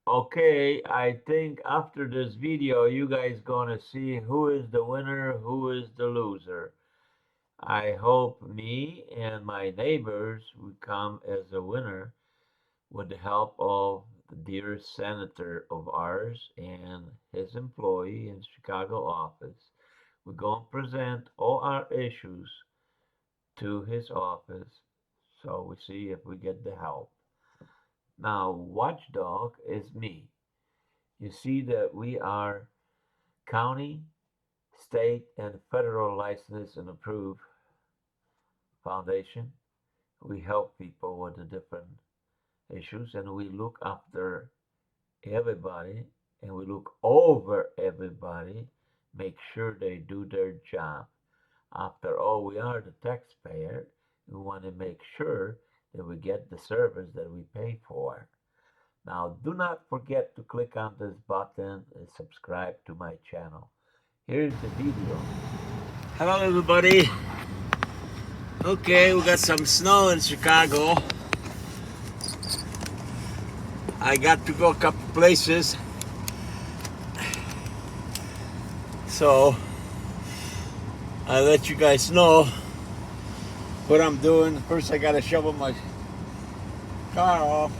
Okay, I think after this video, you guys gonna see who is the winner, who is the loser. I hope me and my neighbors will come as a winner with the help of the dear senator of ours and his employee in Chicago office. We're going to present all our issues to his office so we see if we get the help. Now, watchdog is me. You see that we are county, state, and federal licensed and approved foundation. We help people with the different issues and we look after everybody and we look over everybody, make sure they do their job. After all, we are the taxpayer. We want to make sure that we get the service that we pay for. Now, do not forget to click on this button and subscribe to my channel. Here's the video. Hello, everybody. Okay, we got some snow in Chicago. I got to go a couple places. So, I'll let you guys know what I'm doing. First, I got to shovel my car off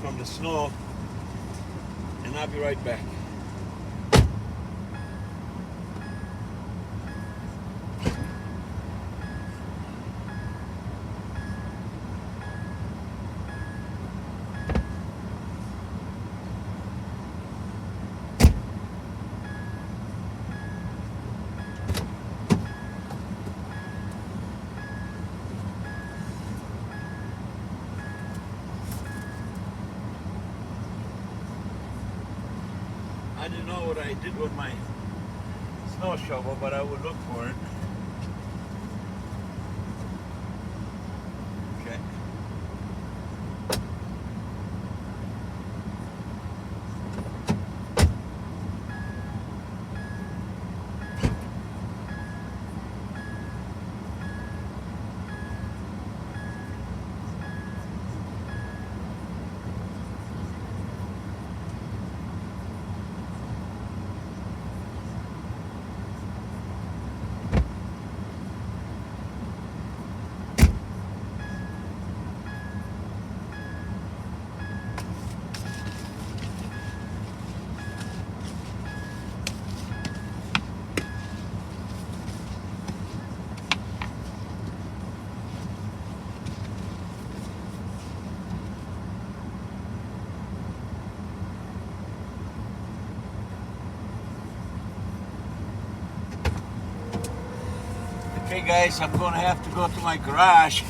from the snow, and I'll be right back. I didn't know what I did with my snow shovel, but I would look for it. Okay. Okay guys, I'm gonna have to go to my garage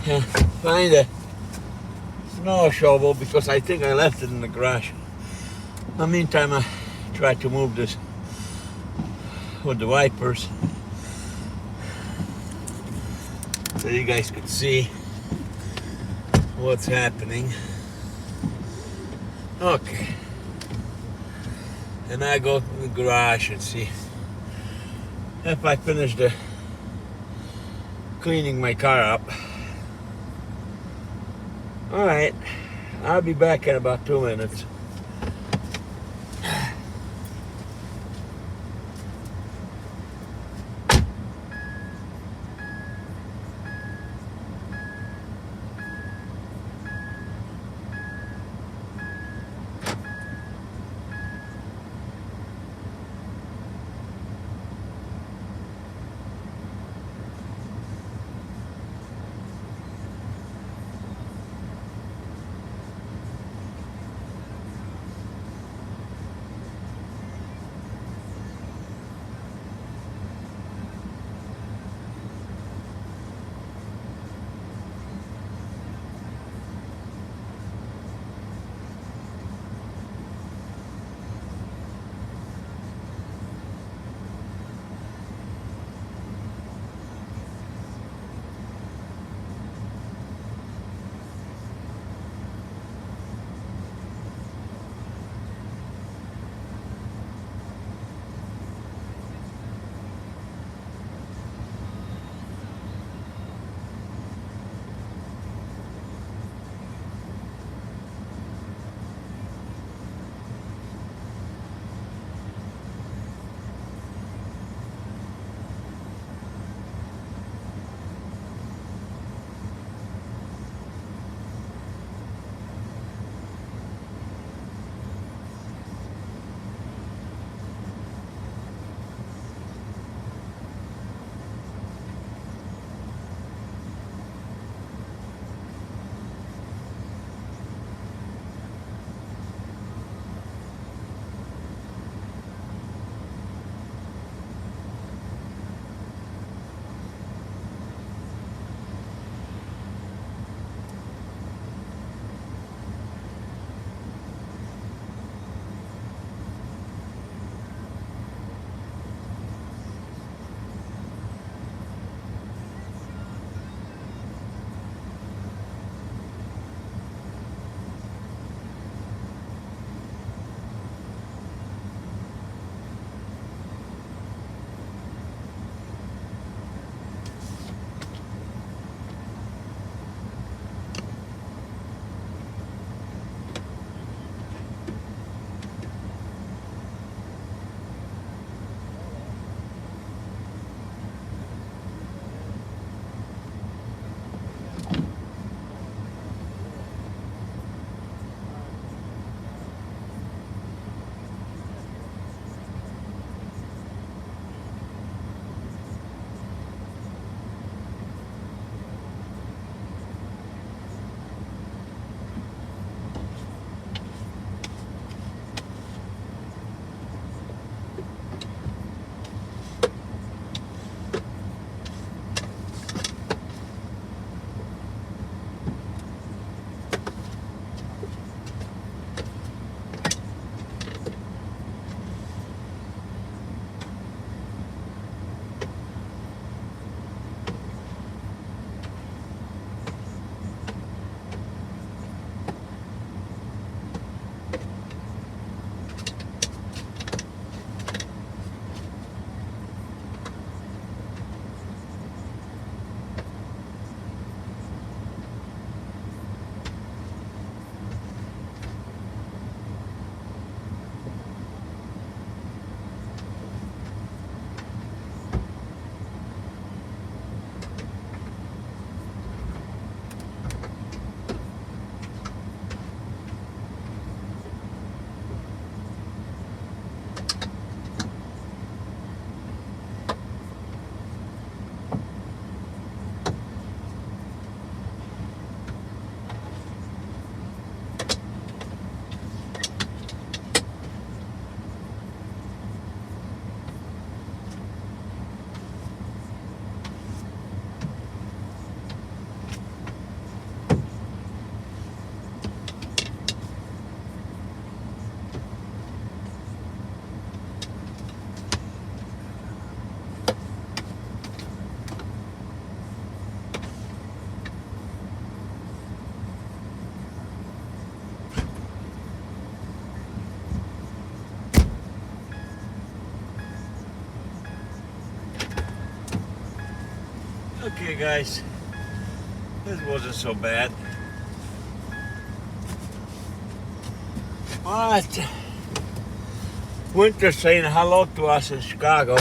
and find a snow shovel because I think I left it in the garage. In the meantime, I try to move this with the wipers so you guys can see what's happening. Okay. And I go to the garage and see if I finish the cleaning my car up. Alright, I'll be back in about 2 minutes. Okay guys, this wasn't so bad. But winter's saying hello to us in Chicago.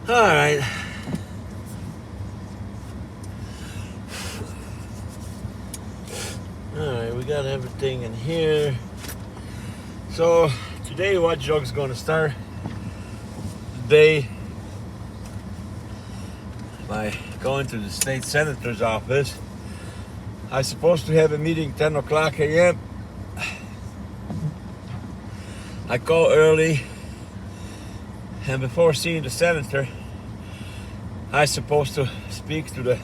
Alright. Alright, we got everything in here. So today Watch Dog's gonna start the day by going to the state senator's office. I'm supposed to have a meeting 10 o'clock a.m. I call early, and before seeing the senator, I'm supposed to speak to the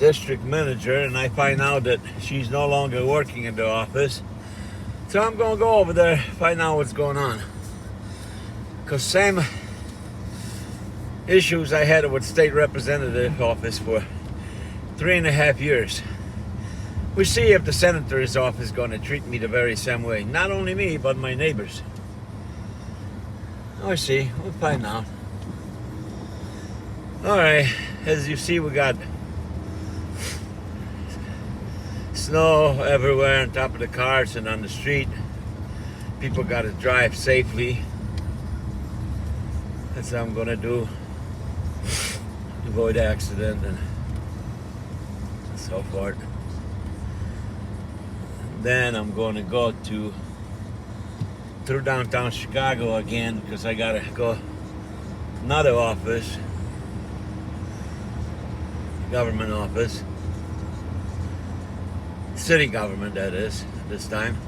district manager, and I find out that she's no longer working in the office. So I'm gonna go over there, find out what's going on. Cause same issues I had with state representative office for 3.5 years. We see if the senator's office is going to treat me the very same way. Not only me, but my neighbors. I see. We'll find out. Alright, as you see, we got snow everywhere on top of the cars and on the street. People got to drive safely. That's what I'm going to do. Avoid accident and so forth. Then I'm going to go through downtown Chicago again because I gotta go another office, government office, city government that is, this time.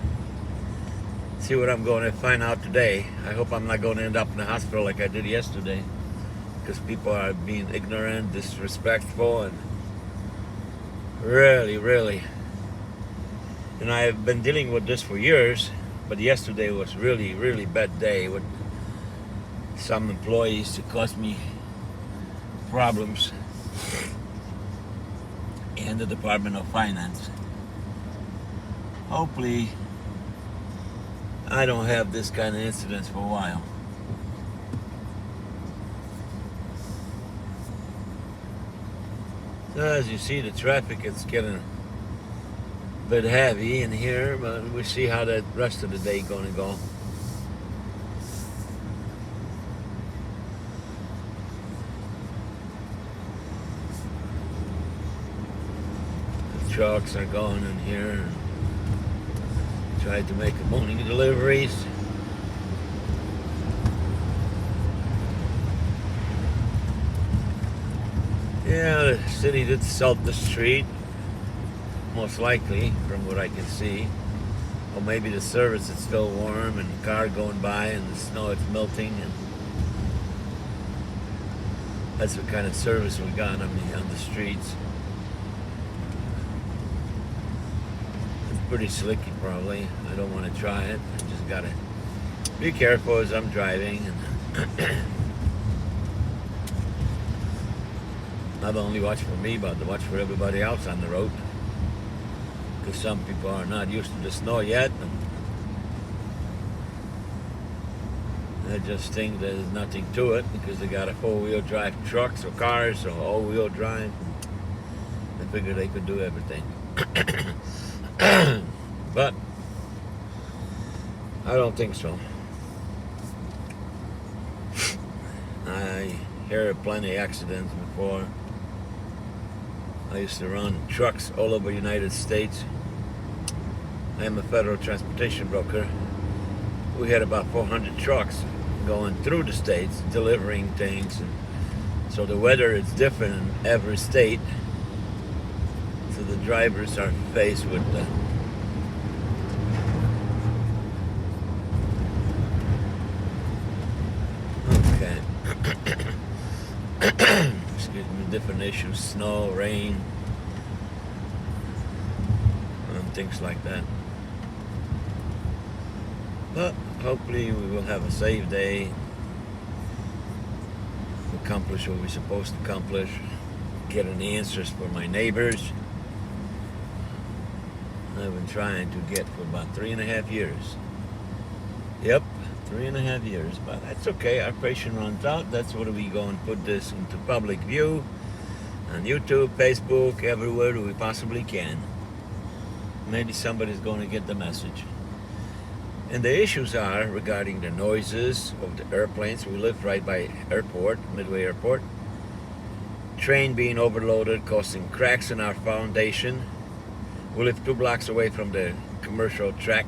See what I'm going to find out today. I hope I'm not going to end up in the hospital like I did yesterday, because people are being ignorant, disrespectful, and really, and I've been dealing with this for years, but yesterday was really bad day with some employees that caused me problems in the Department of Finance. Hopefully I don't have this kind of incidents for a while. So as you see, the traffic is getting a bit heavy in here, but we'll see how the rest of the day gonna go. The trucks are going in here. Tried to make morning deliveries. Yeah, the city did salt the street, most likely, from what I can see. Or maybe the service is still warm and the car going by and the snow is melting, and that's what kind of service we got on the streets. Pretty slicky probably. I don't want to try it. I just gotta be careful as I'm driving, and not only watch for me, but to watch for everybody else on the road, because some people are not used to the snow yet, and they just think there's nothing to it because they got a four-wheel drive trucks or cars or all-wheel drive. They figure they could do everything. But I don't think so. I hear plenty of accidents before. I used to run trucks all over the United States. I am a federal transportation broker. we had about 400 trucks going through the states, delivering things. And so the weather is different in every state. So the drivers are faced with the excuse me, different issues, snow, rain, and things like that. But hopefully we will have a safe day, accomplish what we're supposed to accomplish, get an answers for my neighbors. I've been trying to get for about 3.5 years. Yep, 3.5 years, but that's okay. Our patience runs out. That's what we go and put this into public view on YouTube, Facebook, everywhere we possibly can. Maybe somebody's going to get the message. And the issues are regarding the noises of the airplanes. We live right by airport, Midway Airport. Train being overloaded, causing cracks in our foundation. We live 2 blocks away from the commercial track.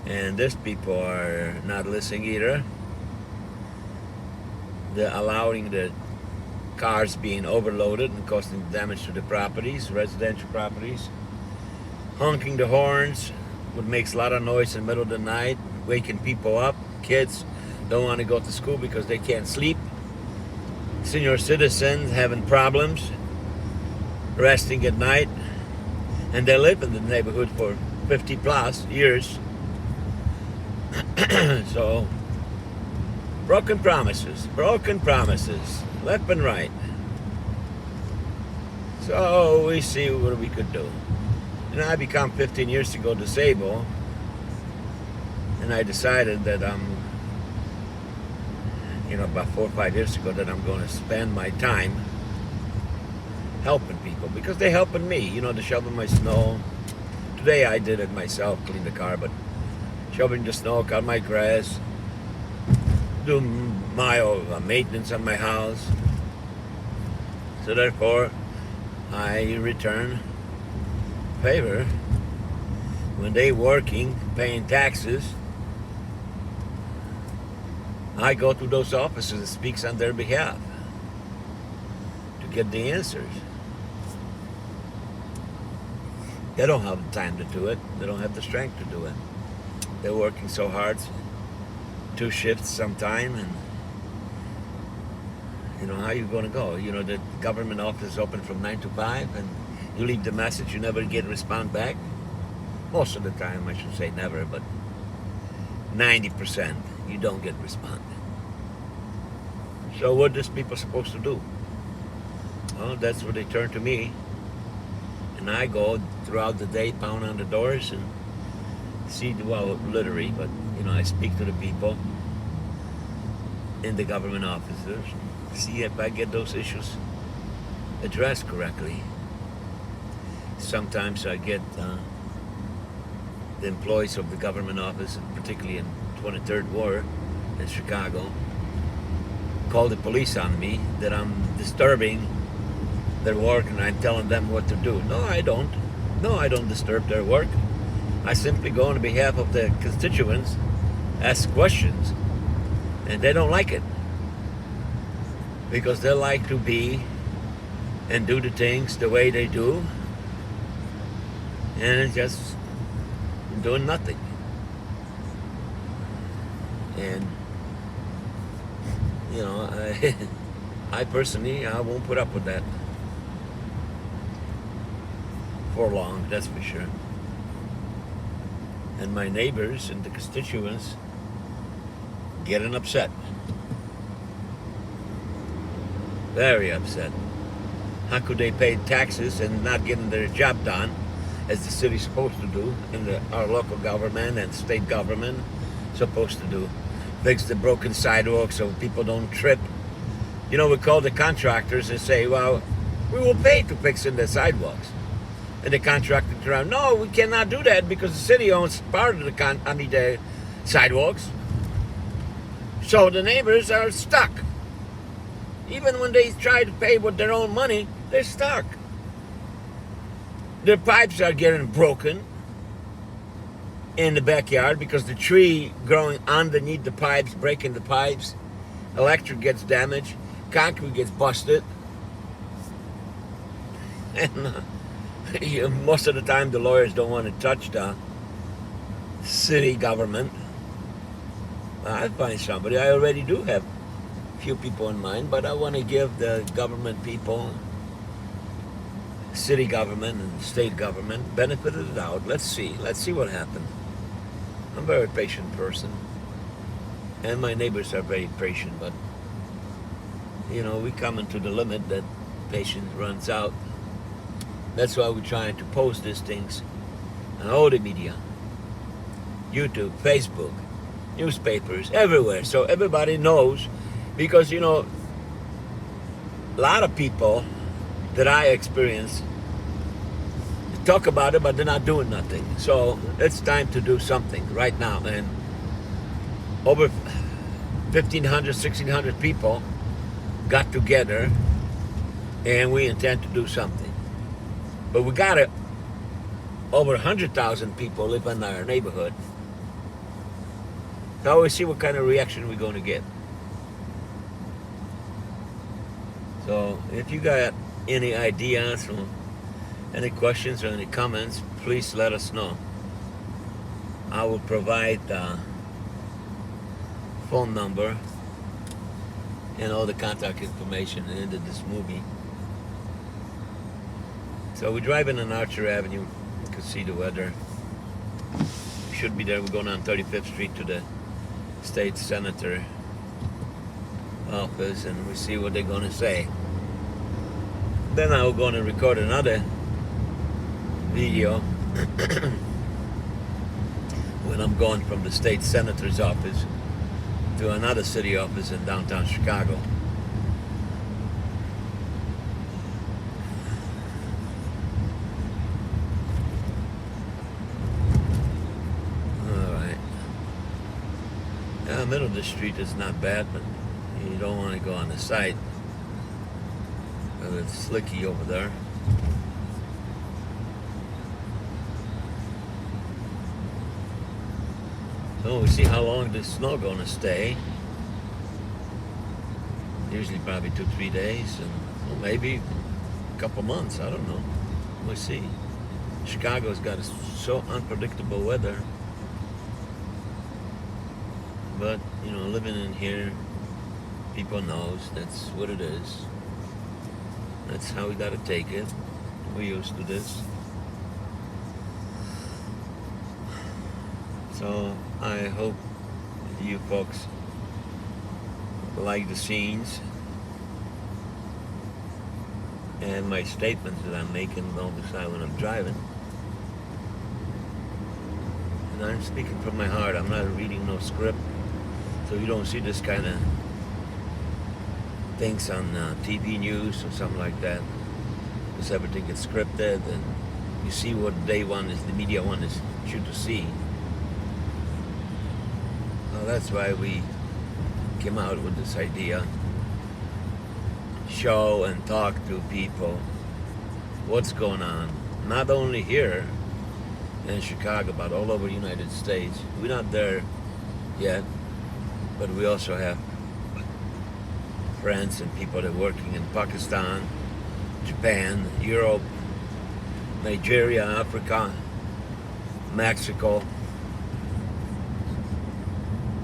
And these people are not listening either. They're allowing the cars being overloaded and causing damage to the properties, residential properties. Honking the horns, which makes a lot of noise in the middle of the night, waking people up. Kids don't want to go to school because they can't sleep. Senior citizens having problems resting at night. And they live in the neighborhood for 50 plus years. So, broken promises, left and right. So we see what we could do. And I become 15 years ago disabled, and I decided that about 4 or 5 years ago, that I'm going to spend my time helping people, because they're helping me, to shovel my snow. Today I did it myself, clean the car, but shoveling the snow, cut my grass, do my maintenance on my house. So therefore, I return favor when they working, paying taxes. I go to those offices and speaks on their behalf to get the answers. They don't have the time to do it. They don't have the strength to do it. They're working so hard, 2 shifts sometime, and how you going to go? The government office is open from 9 to 5, and you leave the message, you never get a response back. Most of the time, I should say never, but 90% you don't get a response. So what are these people supposed to do? Well, that's where they turn to me, and I go throughout the day, pound on the doors, and see, well, literally, but I speak to the people in the government offices, see if I get those issues addressed correctly. Sometimes I get the employees of the government office, particularly in 23rd Ward in Chicago, call the police on me that I'm disturbing their work, and I'm telling them what to do. No, I don't. No, I don't disturb their work. I simply go on behalf of the constituents, ask questions, and they don't like it, because they like to be and do the things the way they do, and it's just doing nothing. And I personally, I won't put up with that for long, that's for sure. And my neighbors and the constituents getting upset. Very upset. How could they pay taxes and not getting their job done, as the city's supposed to do, and our local government and state government supposed to do? Fix the broken sidewalks so people don't trip. We call the contractors and say, well, we will pay to fix in the sidewalks. And the contractor turns around, no, we cannot do that because the city owns part of the sidewalks. So the neighbors are stuck. Even when they try to pay with their own money, they're stuck. Their pipes are getting broken. in the backyard because the tree growing underneath the pipes, breaking the pipes, electric gets damaged, concrete gets busted, and most of the time the lawyers don't want to touch the city government. I find somebody. I already do have a few people in mind, but I want to give the government people, city government and state government, benefit of the doubt. Let's see what happens. I'm a very patient person, and my neighbors are very patient, but we come into the limit that patience runs out. That's why we're trying to post these things on all the media, YouTube, Facebook, newspapers, everywhere, so everybody knows, because a lot of people that I experience talk about it, but they're not doing nothing. So it's time to do something right now. And over 1,500, 1,600 people got together, and we intend to do something. But we got it. Over 100,000 people live in our neighborhood. So we see what kind of reaction we're going to get. So if you got any ideas or any questions or any comments, please let us know. I will provide the phone number and all the contact information into this movie. So we're driving on Archer Avenue. You can see the weather. We should be there. We're going on 35th Street to the state senator office, and we see what they're going to say. Then I'm going to record another video when I'm going from the state senator's office to another city office in downtown Chicago. Alright. The middle of the street is not bad, but you don't want to go on the side. It's slicky over there. So we see how long this snow gonna stay. Usually probably 2-3 days, and well, maybe a couple months. I don't know. We'll see. Chicago's got so unpredictable weather, but living in here, people knows that's what it is. That's how we gotta take it. We're used to this. So I hope you folks like the scenes and my statements that I'm making all the time when I'm driving. And I'm speaking from my heart. I'm not reading no script. So you don't see this kind of things on TV news or something like that. Because everything gets scripted, and you see what they want, is the media want you to see. Well, that's why we came out with this idea. Show and talk to people what's going on. Not only here in Chicago, but all over the United States. We're not there yet, but we also have friends and people that are working in Pakistan, Japan, Europe, Nigeria, Africa, Mexico.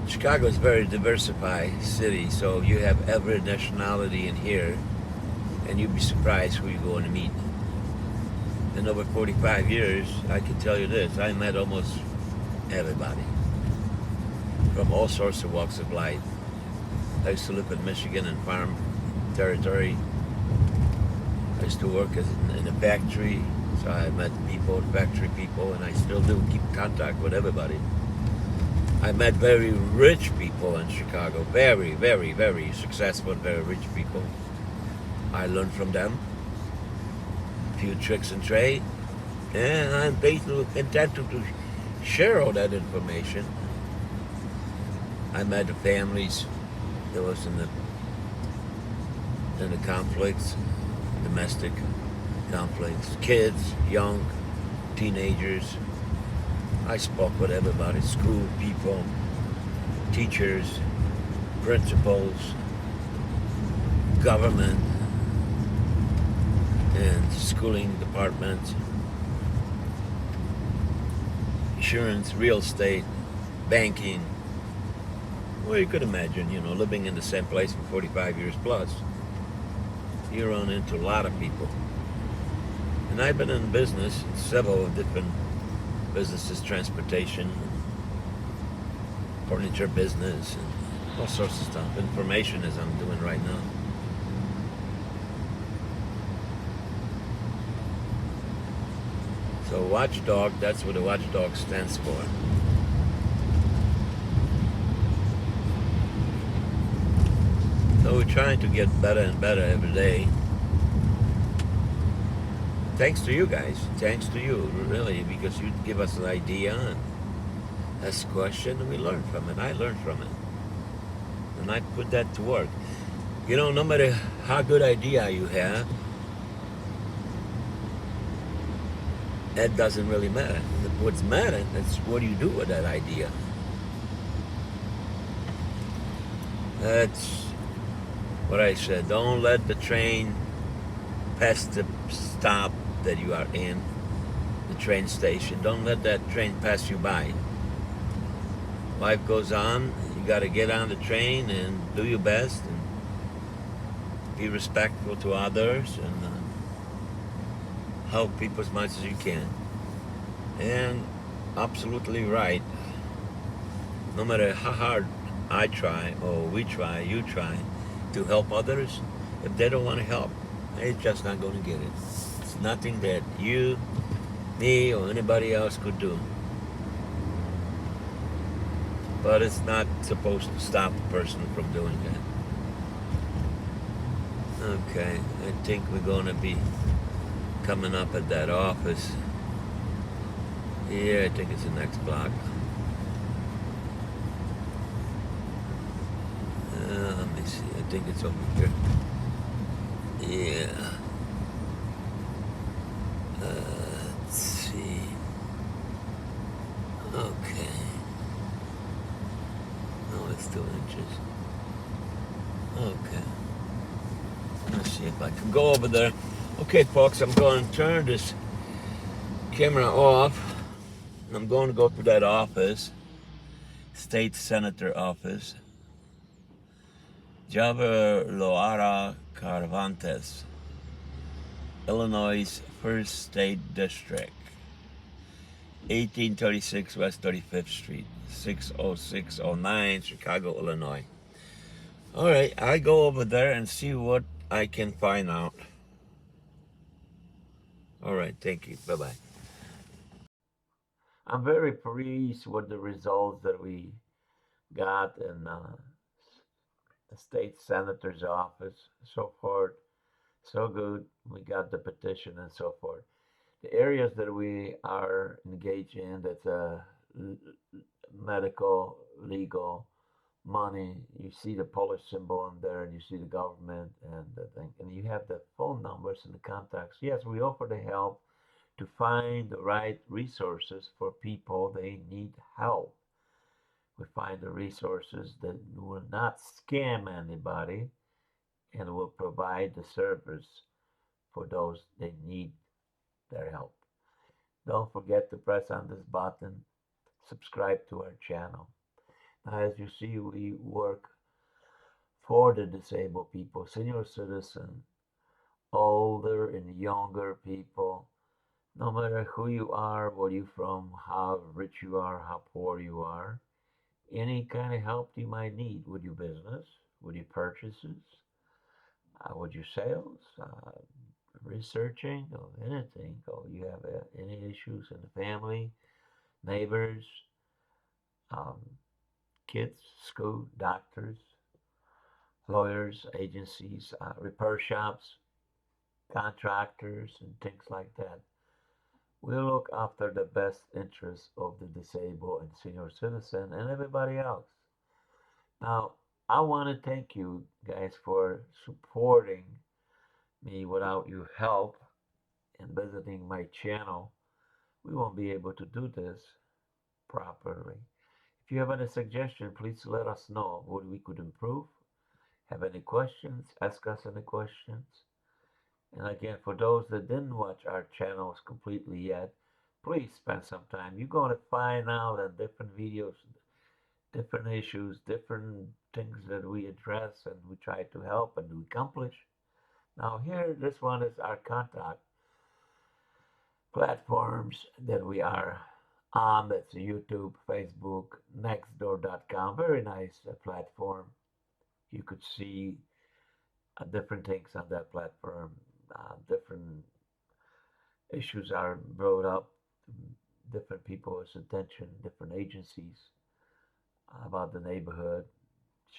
Chicago is a very diversified city, so you have every nationality in here, and you'd be surprised who you're going to meet. In over 45 years, I can tell you this, I met almost everybody from all sorts of walks of life. I used to live in Michigan and farm territory. I used to work in a factory, so I met people, factory people, and I still do keep contact with everybody. I met very rich people in Chicago, very, very, very successful, very rich people. I learned from them a few tricks and trade, and I'm basically content to share all that information. I met the families that was in the conflicts, domestic conflicts, kids, young, teenagers. I spoke with everybody, school people, teachers, principals, government, and schooling departments, insurance, real estate, banking. Well, you could imagine, living in the same place for 45 years plus, you run into a lot of people. And I've been in business, several different businesses, transportation, furniture business, and all sorts of stuff. Information as I'm doing right now. So watchdog, that's what a watchdog stands for. So we're trying to get better and better every day. Thanks to you guys. Thanks to you, really, because you give us an idea and ask a question, and we learn from it. I learn from it. And I put that to work. No matter how good idea you have, that doesn't really matter. What's matter is what do you do with that idea. That's what I said. Don't let the train pass the stop that you are in, the train station. Don't let that train pass you by. Life goes on. You got to get on the train and do your best and be respectful to others and help people as much as you can. And absolutely right. No matter how hard I try or we try, you try to help others, if they don't want to help, they're just not going to get it. It's nothing that you, me, or anybody else could do. But it's not supposed to stop a person from doing that. Okay, I think we're going to be coming up at that office. Yeah, I think it's the next block. Let me see. I think it's over here. Yeah. Let's see. Okay. No, it's 2 inches. Okay. Let's see if I can go over there. Okay, folks, I'm going to turn this camera off. I'm going to go to that office, state senator office, Loara Carvantes, Illinois' first state district, 1836 West 35th Street, 60609, Chicago, Illinois. All right, I go over there and see what I can find out. All right, thank you. Bye-bye. I'm very pleased with the results that we got in the state senator's office. So far, so good. We got the petition and so forth. The areas that we are engaged in, that's medical, legal, money. You see the Polish symbol in there, and you see the government and the thing, and you have the phone numbers and the contacts. Yes, we offer the help to find the right resources for people they need help. We find the resources that will not scam anybody and will provide the service for those that need their help. Don't forget to press on this button, subscribe to our channel. Now, as you see, we work for the disabled people, senior citizen, older and younger people, no matter who you are, where you're from, how rich you are, how poor you are, any kind of help you might need with your business, with your purchases, with your sales, researching, or anything, or you have any issues in the family, neighbors, um, kids, school, doctors, lawyers, agencies, repair shops, contractors, and things like that. We'll look after the best interests of the disabled and senior citizen and everybody else. Now, I want to thank you guys for supporting me. Without your help and visiting my channel, we won't be able to do this. properly. If you have any suggestion, please let us know what we could improve. Have any questions? Ask us any questions. And again, for those that didn't watch our channels completely yet, please spend some time. You're going to find out on different videos, different issues, different things that we address and we try to help and we accomplish. Now here, this one is our contact platforms that we are on. That's YouTube, Facebook, Nextdoor.com. Very nice platform. You could see different things on that platform. Different issues are brought up, different people's attention, different agencies about the neighborhood,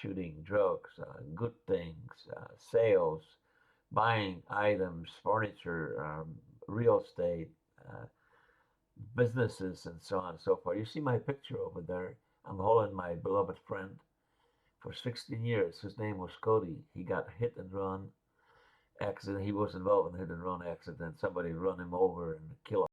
shooting, drugs, good things, sales, buying items, furniture, real estate, uh, businesses, and so on and so forth. You see my picture over there. I'm holding my beloved friend for 16 years. His name was Cody. He got hit and run accident. He was involved in a hit and run accident. Somebody run him over and killed him.